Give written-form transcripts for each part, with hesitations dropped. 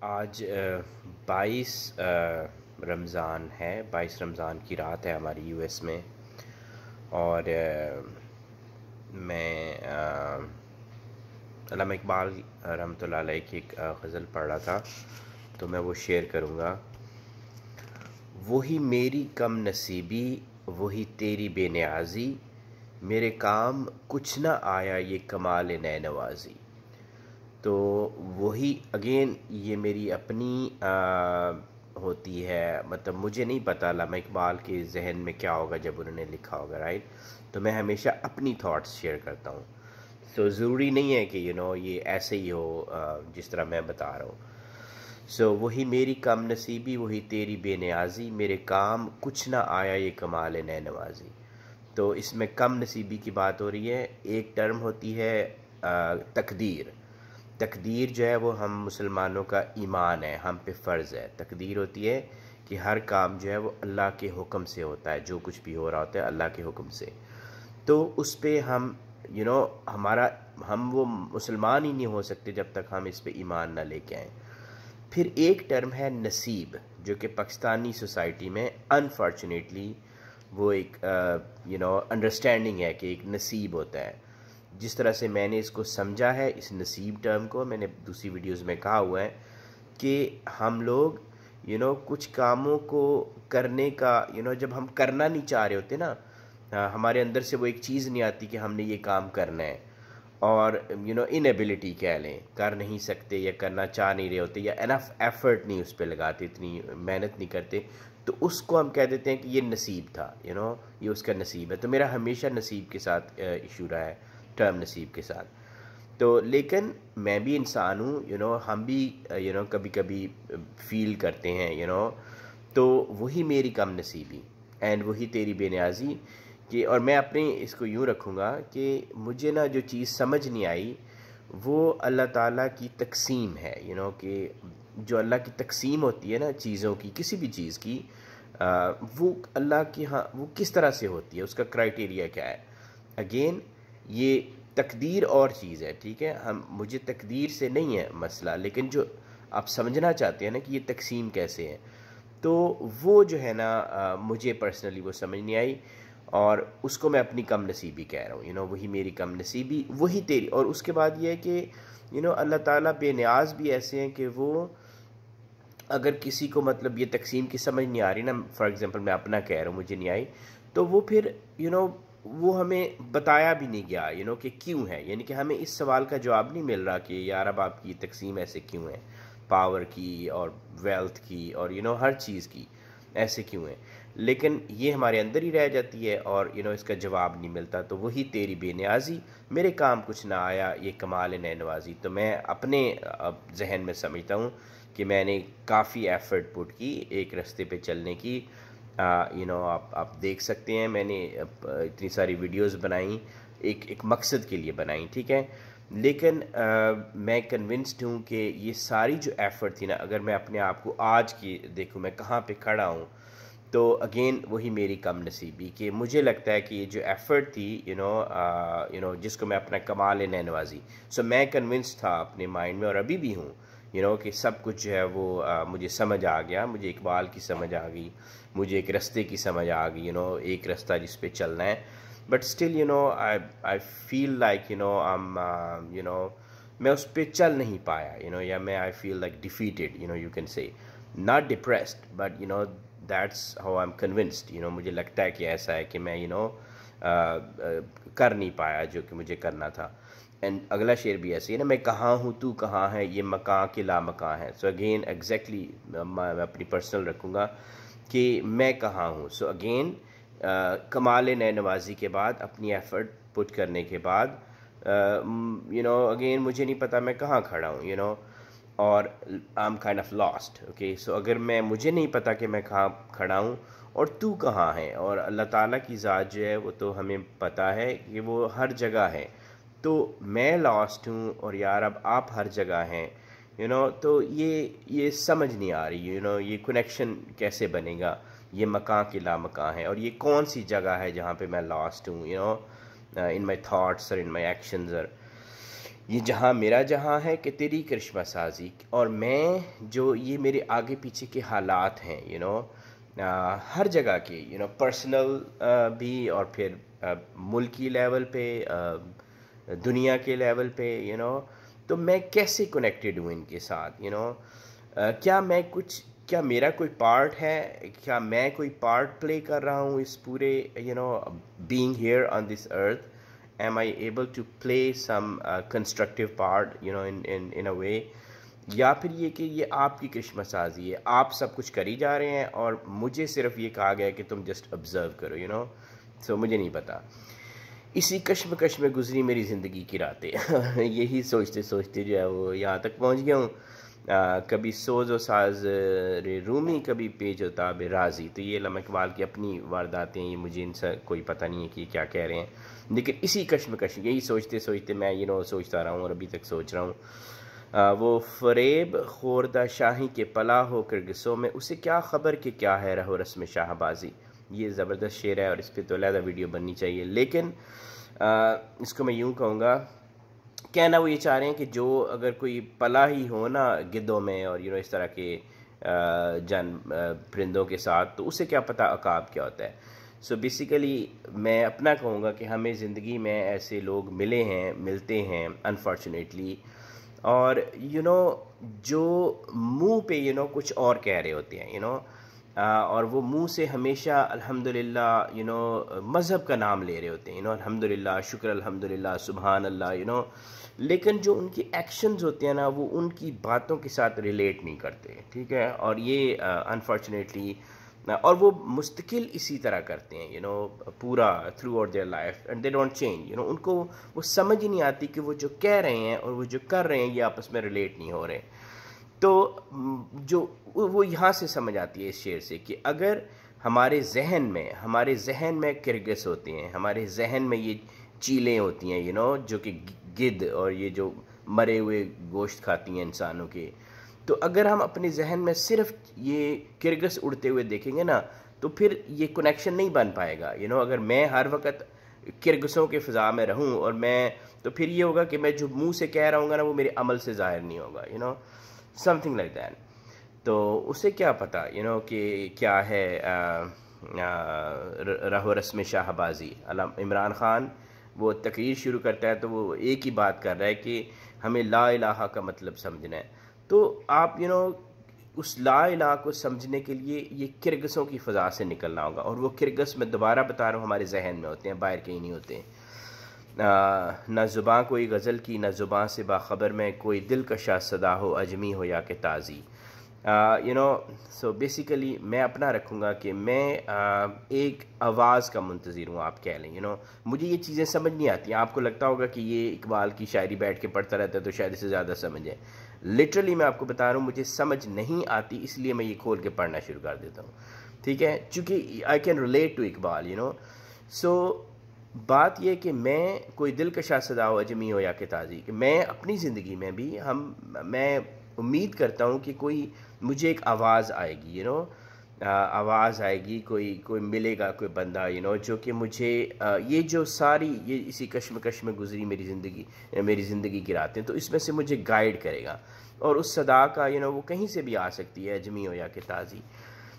آج 22 رمضان ہے، 22 رمضان کی رات ہے ہماری یو ایس میں، اور میں علامہ اقبال رحمۃ اللہ علیہ کی ایک غزل پڑھ رہا تھا، تو میں وہ شیئر کروں گا۔ وہی میری کم نصیبی، وہی تیری بے نیازی، میرے کام کچھ نہ آیا یہ کمال نئے نوازی۔ تو وہی اگین یہ میری اپنی ہوتی ہے، مطلب مجھے نہیں پتہ علامہ اقبال کے ذہن میں کیا ہوگا جب انہوں نے لکھا ہوگا، رائٹ؟ تو میں ہمیشہ اپنی تھاٹس شیئر کرتا ہوں، سو ضروری نہیں ہے کہ یہ ایسے ہی ہو جس طرح میں بتا رہا ہوں۔ سو وہی میری کم نصیبی، وہی تیری بے نیازی، میرے کام کچھ نہ آیا یہ کمال نئے نوازی۔ تو اس میں کم نصیبی کی بات ہو رہی ہے۔ ایک ٹرم ہوتی ہے تقدیر۔ تقدیر جو ہے وہ ہم مسلمانوں کا ایمان ہے، ہم پہ فرض ہے۔ تقدیر ہوتی ہے کہ ہر کام جو ہے وہ اللہ کے حکم سے ہوتا ہے، جو کچھ بھی ہو رہا ہوتا ہے اللہ کے حکم سے۔ تو اس پہ ہم ہم وہ مسلمان ہی نہیں ہو سکتے جب تک ہم اس پہ ایمان نہ لے کے آئیں۔ پھر ایک ٹرم ہے نصیب، جو کہ پاکستانی سوسائٹی میں انفارچونیٹلی وہ ایک انڈرسٹینڈنگ ہے کہ ایک نصیب ہوتا ہے۔ جس طرح سے میں نے اس کو سمجھا ہے، اس نصیب ٹرم کو میں نے دوسری ویڈیوز میں کہا ہوا ہے کہ ہم لوگ کچھ کاموں کو کرنے کا جب ہم کرنا نہیں چاہ رہے ہوتے نا، ہمارے اندر سے وہ ایک چیز نہیں آتی کہ ہم نے یہ کام کرنا ہے، اور انیبلٹی کہہ لیں، کر نہیں سکتے یا کرنا چاہ نہیں رہے ہوتے، یا انف ایفرٹ نہیں اس پہ لگاتے، اتنی محنت نہیں کرتے، تو اس کو ہم کہہ دیتے ہیں کہ یہ نصیب تھا، یہ اس کا نصیب ہے۔ تو میرا ہمیشہ نصیب کے ساتھ ایشو رہا ہے، ٹرم نصیب کے ساتھ۔ تو لیکن میں بھی انسان ہوں، ہم بھی کبھی کبھی فیل کرتے ہیں، تو وہی میری کم نصیبی اینڈ وہی تیری بے نیازی کہ، اور میں اپنے اس کو یوں رکھوں گا کہ مجھے نا جو چیز سمجھ نہیں آئی وہ اللہ تعالیٰ کی تقسیم ہے، کہ جو اللہ کی تقسیم ہوتی ہے نا چیزوں کی، کسی بھی چیز کی، وہ اللہ کی ہاں وہ کس طرح سے ہوتی ہے، اس کا کرائٹیریا کیا ہے۔ اگین یہ تقدیر اور چیز ہے، ٹھیک ہے، مجھے تقدیر سے نہیں ہے مسئلہ، لیکن جو آپ سمجھنا چاہتے ہیں نا کہ یہ تقسیم کیسے ہے، تو وہ جو ہے نا مجھے پرسنلی وہ سمجھ نہیں آئی، اور اس کو میں اپنی کم نصیبی کہہ رہا ہوں، وہی میری کم نصیبی، وہی تیری۔ اور اس کے بعد یہ ہے کہ اللہ تعالیٰ بے نیاز بھی ایسے ہیں کہ وہ اگر کسی کو مطلب یہ تقسیم کی سمجھ نہیں آ رہی نا، فار ایگزامپل میں اپنا کہہ رہا ہوں مجھے نہیں آئی، تو وہ پھر وہ ہمیں بتایا بھی نہیں گیا کہ کیوں ہے، یعنی کہ ہمیں اس سوال کا جواب نہیں مل رہا کہ یار اب آپ کی تقسیم ایسے کیوں ہے، پاور کی اور ویلتھ کی اور ہر چیز کی ایسے کیوں ہے، لیکن یہ ہمارے اندر ہی رہ جاتی ہے، اور اس کا جواب نہیں ملتا۔ تو وہی تیری بے نیازی، میرے کام کچھ نہ آیا یہ کمال نئے نوازی۔ تو میں اپنے ذہن میں سمجھتا ہوں کہ میں نے کافی ایفرٹ پٹ کی ایک رستے پہ چلنے کی، آپ دیکھ سکتے ہیں میں نے اتنی ساری ویڈیوز بنائیں، ایک مقصد کے لیے بنائیں، ٹھیک ہے، لیکن میں کنونسڈ ہوں کہ یہ ساری جو ایفرٹ تھی نا، اگر میں اپنے آپ کو آج کی دیکھوں میں کہاں پہ کھڑا ہوں، تو اگین وہی میری کم نصیبی کہ مجھے لگتا ہے کہ یہ جو ایفرٹ تھی جس کو میں اپنا کمال نئے نوازی، سو میں کنونس تھا اپنے مائنڈ میں، اور ابھی بھی ہوں کہ سب کچھ جو ہے وہ مجھے سمجھ آ گیا، مجھے اقبال کی سمجھ آ گئی، مجھے ایک رستے کی سمجھ آ گئی، ایک رستہ جس پہ چلنا ہے، but still I feel like میں اس پہ چل نہیں پایا، یا میں I feel like defeated, you can say not depressed, but that's how I am convinced, مجھے لگتا ہے کہ ایسا ہے کہ میں کر نہیں پایا جو کہ مجھے کرنا تھا۔ اینڈ اگلا شعر بھی ایسے ہے نا، میں کہاں ہوں تو کہاں ہے، یہ مکاں کے لا مکاں ہے۔ سو اگین ایگزیکٹلی میں اپنی پرسنل رکھوں گا کہ میں کہاں ہوں۔ سو اگین کمال نئے نوازی کے بعد، اپنی ایفرٹ پٹ کرنے کے بعد، اگین مجھے نہیں پتا میں کہاں کھڑا ہوں، اور I am kind of lost, okay. So اگر مجھے نہیں پتا کہ میں کہاں کھڑا ہوں اور تو کہاں ہے، اور اللہ تعالیٰ کی ذات جو ہے وہ تو ہمیں پتہ ہے کہ وہ ہر جگہ ہے، تو میں لاسٹ ہوں اور یار اب آپ ہر جگہ ہیں، تو یہ سمجھ نہیں آ رہی، یہ کنیکشن کیسے بنے گا، یہ مکاں کے لا مکاں ہے، اور یہ کون سی جگہ ہے جہاں پہ میں لاسٹ ہوں، ان مائی تھاٹس اور ان مائی ایکشنز، اور یہ جہاں میرا جہاں ہے کہ تیری کرشمہ سازی، اور میں جو یہ میرے آگے پیچھے کے حالات ہیں ہر جگہ کے پرسنل بھی، اور پھر ملکی لیول پہ، دنیا کے لیول پہ تو میں کیسے کنیکٹڈ ہوں ان کے ساتھ، کیا میرا کوئی پارٹ ہے، کیا میں کوئی پارٹ پلے کر رہا ہوں اس پورے being here on this earth. Am I able to play some constructive part in a way، یا پھر یہ کہ یہ آپ کی کرشمہ سازی ہے، آپ سب کچھ کری جا رہے ہیں اور مجھے صرف یہ کہا گیا کہ تم جسٹ آبزرو کرو سو مجھے نہیں پتا. اسی کشمکش میں گزری میری زندگی کی راتیں یہی سوچتے سوچتے جو ہے وہ یہاں تک پہنچ گیا ہوں. کبھی سوز و ساز رومی، کبھی پیج و تاب راضی. تو یہ علامہ اقبال کی اپنی وارداتیں، یہ مجھے ان سے کوئی پتہ نہیں ہے کہ کیا کہہ رہے ہیں، لیکن اسی کشمکش یہی سوچتے سوچتے میں سوچتا رہا ہوں اور ابھی تک سوچ رہا ہوں. وہ فریب خوردہ شاہی کے پلا ہو کر گسوں میں، اسے کیا خبر کہ کیا ہے رہو رسم شاہ بازی. یہ زبردست شعر ہے اور اس پہ تو علیحدہ ویڈیو بننی چاہیے، لیکن اس کو میں یوں کہوں گا، کہنا وہ یہ چاہ رہے ہیں کہ جو اگر کوئی پلا ہی ہو نا گدوں میں اور اس طرح کے پرندوں کے ساتھ، تو اسے کیا پتہ عقاب کیا ہوتا ہے. سو بیسیکلی میں اپنا کہوں گا کہ ہمیں زندگی میں ایسے لوگ ملتے ہیں انفارچونیٹلی، اور جو منہ پہ کچھ اور کہہ رہے ہوتے ہیں اور وہ منہ سے ہمیشہ الحمدللہ مذہب کا نام لے رہے ہوتے ہیں الحمدللہ، شکر الحمدللہ، سبحان اللہ لیکن جو ان کی ایکشنز ہوتے ہیں نا وہ ان کی باتوں کے ساتھ ریلیٹ نہیں کرتے، ٹھیک ہے. اور یہ انفارچونیٹلی، اور وہ مستقل اسی طرح کرتے ہیں پورا throughout their life, and they don't change. ان کو وہ سمجھ ہی نہیں آتی کہ وہ جو کہہ رہے ہیں اور وہ جو کر رہے ہیں یہ آپس میں ریلیٹ نہیں ہو رہے. تو جو وہ یہاں سے سمجھ آتی ہے اس شعر سے کہ اگر ہمارے ذہن میں کرگس ہوتے ہیں، ہمارے ذہن میں یہ چیلیں ہوتی ہیں جو کہ گدھ اور یہ جو مرے ہوئے گوشت کھاتی ہیں انسانوں کے، تو اگر ہم اپنے ذہن میں صرف یہ کرگس اڑتے ہوئے دیکھیں گے نا تو پھر یہ کنیکشن نہیں بن پائے گا. اگر میں ہر وقت کرگسوں کے فضا میں رہوں اور تو پھر یہ ہوگا کہ میں جو منہ سے کہہ رہا ہوں گا نا وہ میرے عمل سے ظاہر نہیں ہوگا something like that. تو اسے کیا پتہ کہ کیا ہے رہو رسم شاہ بازی. عمران خان وہ تقریر شروع کرتا ہے تو وہ ایک ہی بات کر رہا ہے کہ ہمیں لا الہ کا مطلب سمجھنا ہے. تو آپ اس لا الہ کو سمجھنے کے لیے یہ کرگسوں کی فضا سے نکلنا ہوگا، اور وہ کرگس میں دوبارہ بتا رہا ہوں ہمارے ذہن میں ہوتے ہیں، باہر کہیں نہیں ہوتے ہیں. نہ زباں کوئی غزل کی، نہ زباں سے باخبر میں، کوئی دلکشا صدا ہو اجمی ہو یا کہ تازی. سو بیسیکلی میں اپنا رکھوں گا کہ میں ایک آواز کا منتظر ہوں، آپ کہہ لیں مجھے یہ چیزیں سمجھ نہیں آتی. آپ کو لگتا ہوگا کہ یہ اقبال کی شاعری بیٹھ کے پڑھتا رہتا ہے تو شاید اس سے زیادہ سمجھ ہے. لٹرلی میں آپ کو بتا رہا ہوں مجھے سمجھ نہیں آتی، اس لیے میں یہ کھول کے پڑھنا شروع کر دیتا ہوں، ٹھیک ہے، چونکہ I can relate to Iqbal so بات یہ کہ میں کوئی دلکشا صدا ہو اجمی ہو یا کہ تازی، کہ میں اپنی زندگی میں بھی میں امید کرتا ہوں کہ کوئی مجھے ایک آواز آئے گی آواز آئے گی، کوئی ملے گا، کوئی بندہ جو کہ مجھے یہ جو ساری یہ اسی کشمکش میں گزری میری زندگی کی راتیں، تو اس میں سے مجھے گائیڈ کرے گا. اور اس صدا کا وہ کہیں سے بھی آ سکتی ہے، اجمی ہو یا کہ تازی.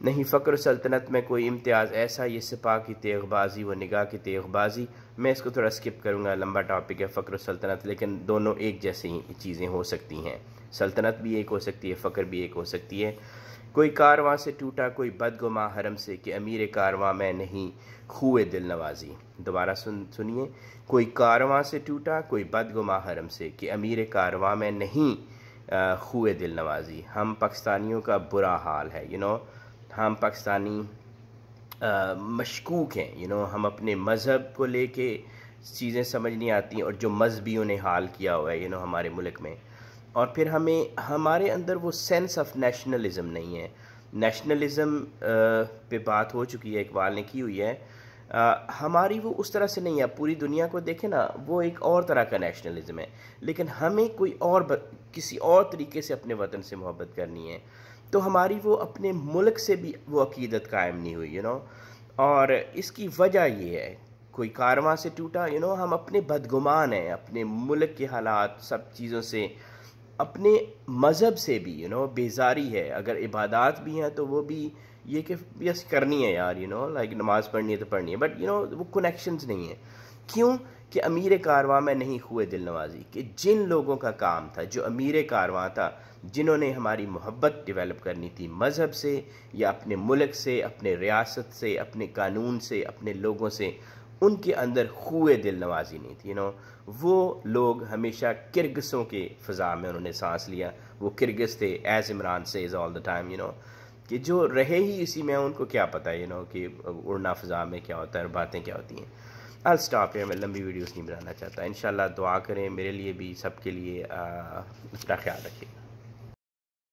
نہیں فقر سلطنت میں کوئی امتیاز ایسا، یہ سپاہ کی تیغ بازی و نگاہ کی تیغ بازی. میں اس کو تھوڑا سکپ کروں گا، لمبا ٹاپک ہے فقر و سلطنت، لیکن دونوں ایک جیسے ہی چیزیں ہو سکتی ہیں. سلطنت بھی ایک ہو سکتی ہے، فقر بھی ایک ہو سکتی ہے. کوئی کارواں سے ٹوٹا کوئی بدگماں حرم سے، کہ امیر کارواں میں نہیں خوئے دل نوازی. دوبارہ سنیے، کوئی کارواں سے ٹوٹا کوئی بدگماں حرم سے، کہ امیر کارواں میں نہیں خوئے دل نوازی. ہم پاکستانیوں کا برا حال ہے ہم پاکستانی مشکوک ہیں ہم اپنے مذہب کو لے کے چیزیں سمجھ نہیں آتی، اور جو مذہبیوں نے حال کیا ہوا ہے ہمارے ملک میں. اور پھر ہمارے اندر وہ سینس آف نیشنلزم نہیں ہے. نیشنلزم پہ بات ہو چکی ہے، اقبال نے کی ہوئی ہے. ہماری وہ اس طرح سے نہیں ہے. پوری دنیا کو دیکھیں نا، وہ ایک اور طرح کا نیشنلزم ہے، لیکن ہمیں کوئی کسی اور طریقے سے اپنے وطن سے محبت کرنی ہے. تو ہماری وہ اپنے ملک سے بھی وہ عقیدت قائم نہیں ہوئی اور اس کی وجہ یہ ہے کوئی کارواں سے ٹوٹا، ہم اپنے بدگمان ہیں، اپنے ملک کے حالات سب چیزوں سے، اپنے مذہب سے بھی بیزاری ہے. اگر عبادات بھی ہیں تو وہ بھی یہ کہ یس کرنی ہے یار، لائک نماز پڑھنی ہے تو پڑھنی ہے، بٹ وہ کنیکشنز نہیں ہیں. کیوں کہ امیر کارواں میں نہیں ہوئے دل نوازی، کہ جن لوگوں کا کام تھا، جو امیر کارواں تھا، جنہوں نے ہماری محبت ڈیولپ کرنی تھی مذہب سے یا اپنے ملک سے، اپنے ریاست سے، اپنے قانون سے، اپنے لوگوں سے، ان کے اندر خوئے دل نوازی نہیں تھی. وہ لوگ ہمیشہ کرگسوں کے فضا میں انہوں نے سانس لیا. وہ کرگس تھے، as Imran says all the time, کہ جو رہے ہی اسی میں، ان کو کیا پتہ کہ اڑنا فضا میں کیا ہوتا ہے اور باتیں کیا ہوتی ہیں. I'll stop here. میں لمبی ویڈیوز نہیں بنانا چاہتا. انشاءاللہ دعا کریں میرے لیے بھی، سب کے لیے. اپنا خیال رکھیے.